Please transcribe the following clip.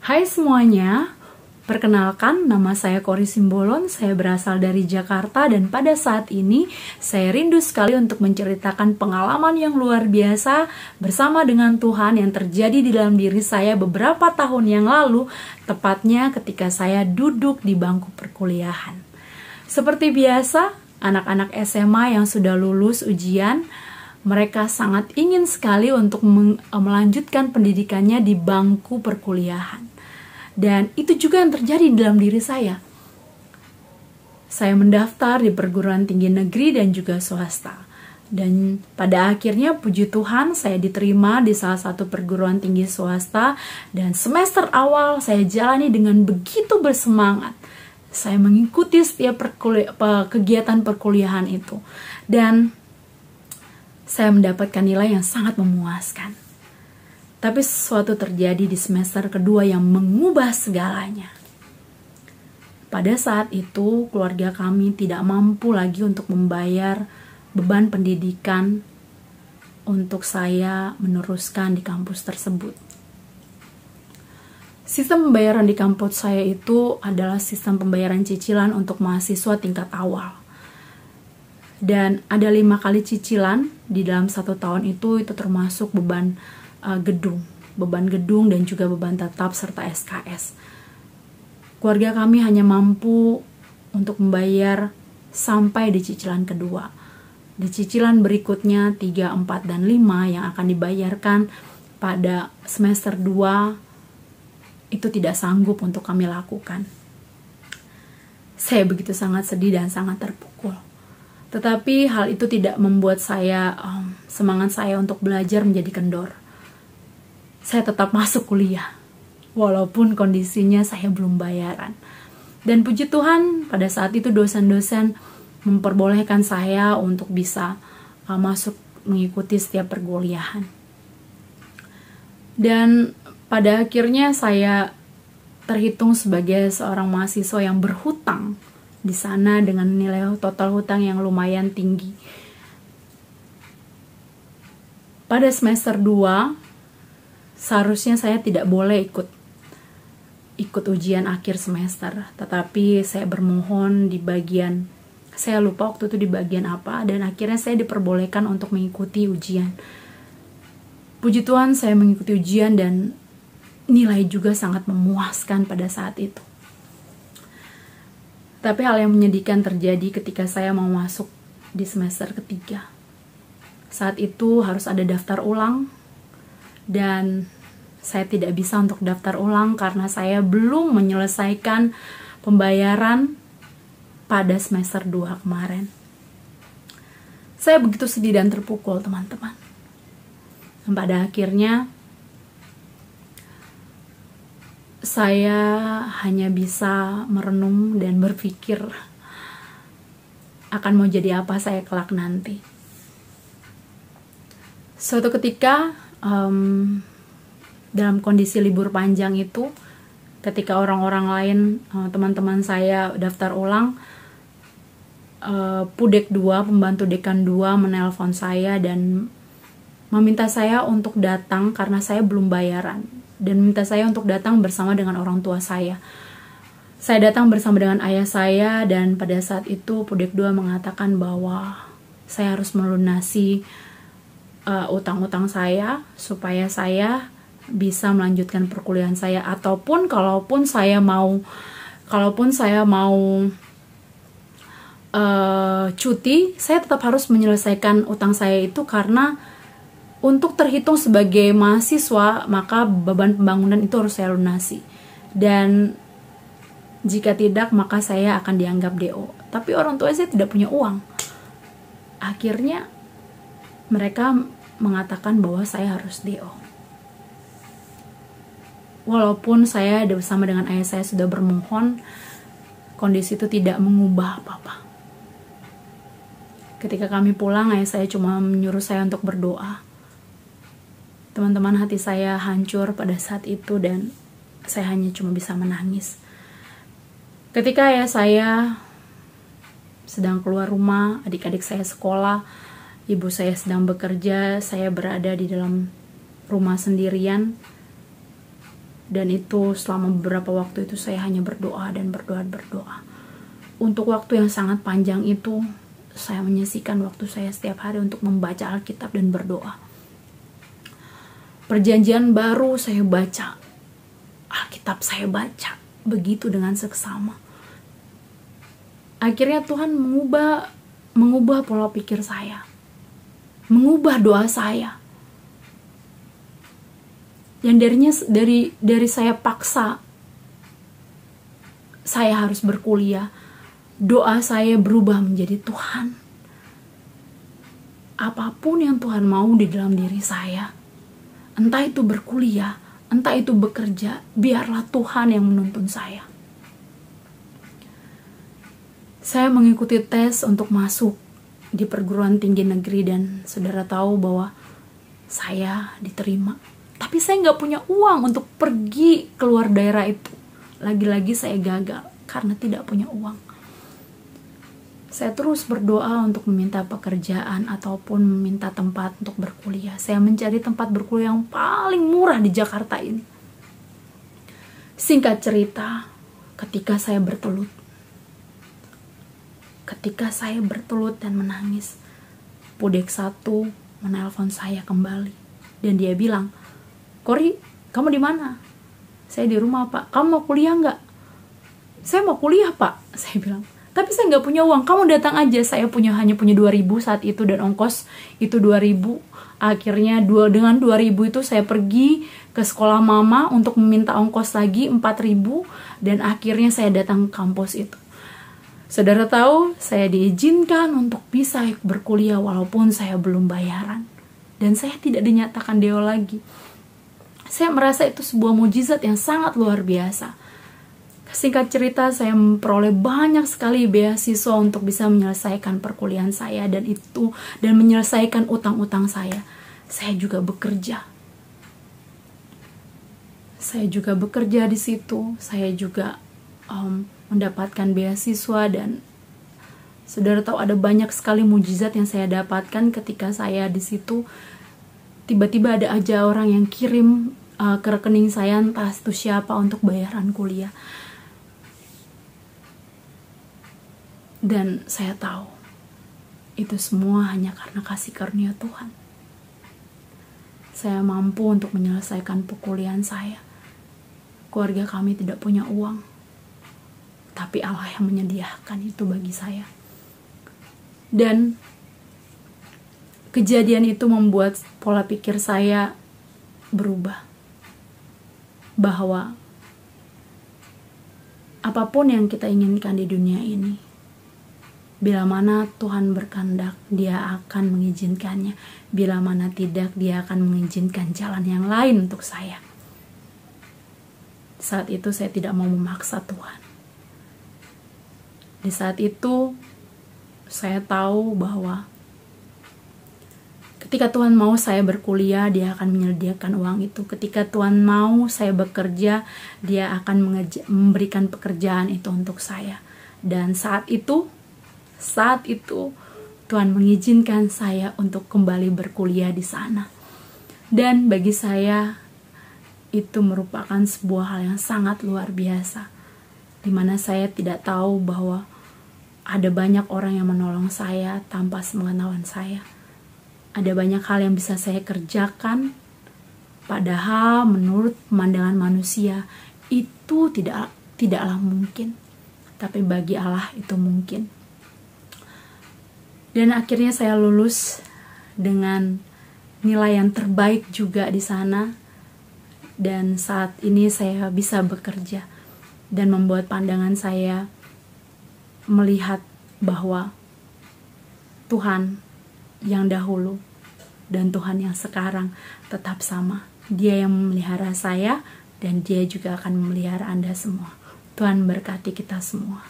Hai semuanya, perkenalkan nama saya Kori Simbolon, saya berasal dari Jakarta dan pada saat ini saya rindu sekali untuk menceritakan pengalaman yang luar biasa bersama dengan Tuhan yang terjadi di dalam diri saya beberapa tahun yang lalu, tepatnya ketika saya duduk di bangku perkuliahan. Seperti biasa, anak-anak SMA yang sudah lulus ujian, mereka sangat ingin sekali untuk melanjutkan pendidikannya di bangku perkuliahan. Dan itu juga yang terjadi di dalam diri saya. Saya mendaftar di perguruan tinggi negeri dan juga swasta. Dan pada akhirnya puji Tuhan saya diterima di salah satu perguruan tinggi swasta. Dan semester awal saya jalani dengan begitu bersemangat. Saya mengikuti setiap kegiatan perkuliahan itu. Dan saya mendapatkan nilai yang sangat memuaskan. Tapi sesuatu terjadi di semester kedua yang mengubah segalanya. Pada saat itu, keluarga kami tidak mampu lagi untuk membayar beban pendidikan untuk saya meneruskan di kampus tersebut. Sistem pembayaran di kampus saya itu adalah sistem pembayaran cicilan untuk mahasiswa tingkat awal. Dan ada 5 kali cicilan di dalam 1 tahun itu termasuk beban gedung dan juga beban tetap serta SKS. Keluarga kami hanya mampu untuk membayar sampai di cicilan kedua. Di cicilan berikutnya 3, 4, dan 5 yang akan dibayarkan pada semester 2 itu tidak sanggup untuk kami lakukan. Saya begitu sangat sedih dan sangat terpukul. Tetapi hal itu tidak membuat saya semangat saya untuk belajar menjadi kendor. Saya tetap masuk kuliah, walaupun kondisinya saya belum bayaran. Dan puji Tuhan, pada saat itu dosen-dosen memperbolehkan saya untuk bisa masuk mengikuti setiap perkuliahan. Dan pada akhirnya saya terhitung sebagai seorang mahasiswa yang berhutang di sana dengan nilai total hutang yang lumayan tinggi. Pada semester 2, seharusnya saya tidak boleh ikut ujian akhir semester, tetapi saya bermohon di bagian, saya lupa waktu itu di bagian apa, dan akhirnya saya diperbolehkan untuk mengikuti ujian. Puji Tuhan saya mengikuti ujian dan nilai juga sangat memuaskan pada saat itu. Tapi hal yang menyedihkan terjadi ketika saya mau masuk di semester ketiga. Saat itu harus ada daftar ulang, dan saya tidak bisa untuk daftar ulang karena saya belum menyelesaikan pembayaran pada semester 2 kemarin. Saya begitu sedih dan terpukul, teman-teman. Dan pada akhirnya saya hanya bisa merenung dan berpikir akan mau jadi apa saya kelak nanti. Suatu ketika dalam kondisi libur panjang itu, ketika orang-orang lain, teman-teman saya daftar ulang, Pudek 2, pembantu dekan 2 menelpon saya dan meminta saya untuk datang karena saya belum bayaran, dan minta saya untuk datang bersama dengan orang tua saya. Saya datang bersama dengan ayah saya, dan pada saat itu Pudek 2 mengatakan bahwa saya harus melunasi utang-utang saya supaya saya bisa melanjutkan perkuliahan saya, ataupun kalaupun saya mau cuti, saya tetap harus menyelesaikan utang saya itu, karena untuk terhitung sebagai mahasiswa maka beban pembangunan itu harus saya lunasi, dan jika tidak maka saya akan dianggap DO. Tapi orang tua saya tidak punya uang. Akhirnya mereka mengatakan bahwa saya harus DO. Walaupun saya bersama dengan ayah saya sudah bermohon, kondisi itu tidak mengubah apa-apa. Ketika kami pulang, ayah saya cuma menyuruh saya untuk berdoa. Teman-teman, hati saya hancur pada saat itu dan saya hanya cuma bisa menangis. Ketika ayah saya sedang keluar rumah, adik-adik saya sekolah, ibu saya sedang bekerja, saya berada di dalam rumah sendirian. Dan itu selama beberapa waktu itu saya hanya berdoa dan berdoa. Untuk waktu yang sangat panjang itu, saya menyisihkan waktu saya setiap hari untuk membaca Alkitab dan berdoa. Perjanjian baru saya baca, Alkitab saya baca, begitu dengan seksama. Akhirnya Tuhan mengubah pola pikir saya, mengubah doa saya. Yang dari saya paksa saya harus berkuliah, doa saya berubah menjadi, Tuhan, apapun yang Tuhan mau di dalam diri saya, entah itu berkuliah, entah itu bekerja, biarlah Tuhan yang menuntun saya. Saya mengikuti tes untuk masuk di perguruan tinggi negeri dan saudara tahu bahwa saya diterima. Tapi saya nggak punya uang untuk pergi keluar daerah itu. Lagi-lagi saya gagal karena tidak punya uang. Saya terus berdoa untuk meminta pekerjaan ataupun meminta tempat untuk berkuliah. Saya mencari tempat berkuliah yang paling murah di Jakarta ini. Singkat cerita, ketika saya bertelut dan menangis, Pudek 1 menelpon saya kembali dan dia bilang, Kori, kamu di mana? Saya di rumah, Pak. Kamu mau kuliah nggak? Saya mau kuliah, Pak. Saya bilang, tapi saya nggak punya uang. Kamu datang aja. Saya hanya punya 2.000 saat itu dan ongkos itu 2.000. Akhirnya dengan 2.000 itu saya pergi ke sekolah mama untuk meminta ongkos lagi 4.000 dan akhirnya saya datang ke kampus itu. Saudara tahu, saya diizinkan untuk bisa berkuliah walaupun saya belum bayaran. Dan saya tidak dinyatakan deo lagi. Saya merasa itu sebuah mujizat yang sangat luar biasa. Singkat cerita, saya memperoleh banyak sekali beasiswa untuk bisa menyelesaikan perkuliahan saya dan menyelesaikan utang-utang saya. Saya juga bekerja. Di situ. Saya juga mendapatkan beasiswa dan saudara tahu ada banyak sekali mujizat yang saya dapatkan ketika saya di situ. Tiba-tiba ada aja orang yang kirim ke rekening saya, entah itu siapa, untuk bayaran kuliah. Dan saya tahu itu semua hanya karena kasih karunia Tuhan. Saya mampu untuk menyelesaikan perkuliahan saya. Keluarga kami tidak punya uang, tapi Allah yang menyediakan itu bagi saya. Dan kejadian itu membuat pola pikir saya berubah. Bahwa apapun yang kita inginkan di dunia ini, bila mana Tuhan berkehendak, Dia akan mengizinkannya. Bila mana tidak, Dia akan mengizinkan jalan yang lain untuk saya. Saat itu saya tidak mau memaksa Tuhan. Di saat itu saya tahu bahwa ketika Tuhan mau saya berkuliah, Dia akan menyediakan uang itu. Ketika Tuhan mau saya bekerja, Dia akan memberikan pekerjaan itu untuk saya. Dan saat itu Tuhan mengizinkan saya untuk kembali berkuliah di sana. Dan bagi saya itu merupakan sebuah hal yang sangat luar biasa, di mana saya tidak tahu bahwa ada banyak orang yang menolong saya tanpa sepengetahuan saya. Ada banyak hal yang bisa saya kerjakan, padahal menurut pandangan manusia itu tidaklah mungkin, tapi bagi Allah itu mungkin. Dan akhirnya saya lulus dengan nilai yang terbaik juga di sana. Dan saat ini saya bisa bekerja dan membuat pandangan saya melihat bahwa Tuhan yang dahulu dan Tuhan yang sekarang tetap sama. Dia yang memelihara saya dan Dia juga akan memelihara Anda semua. Tuhan berkati kita semua.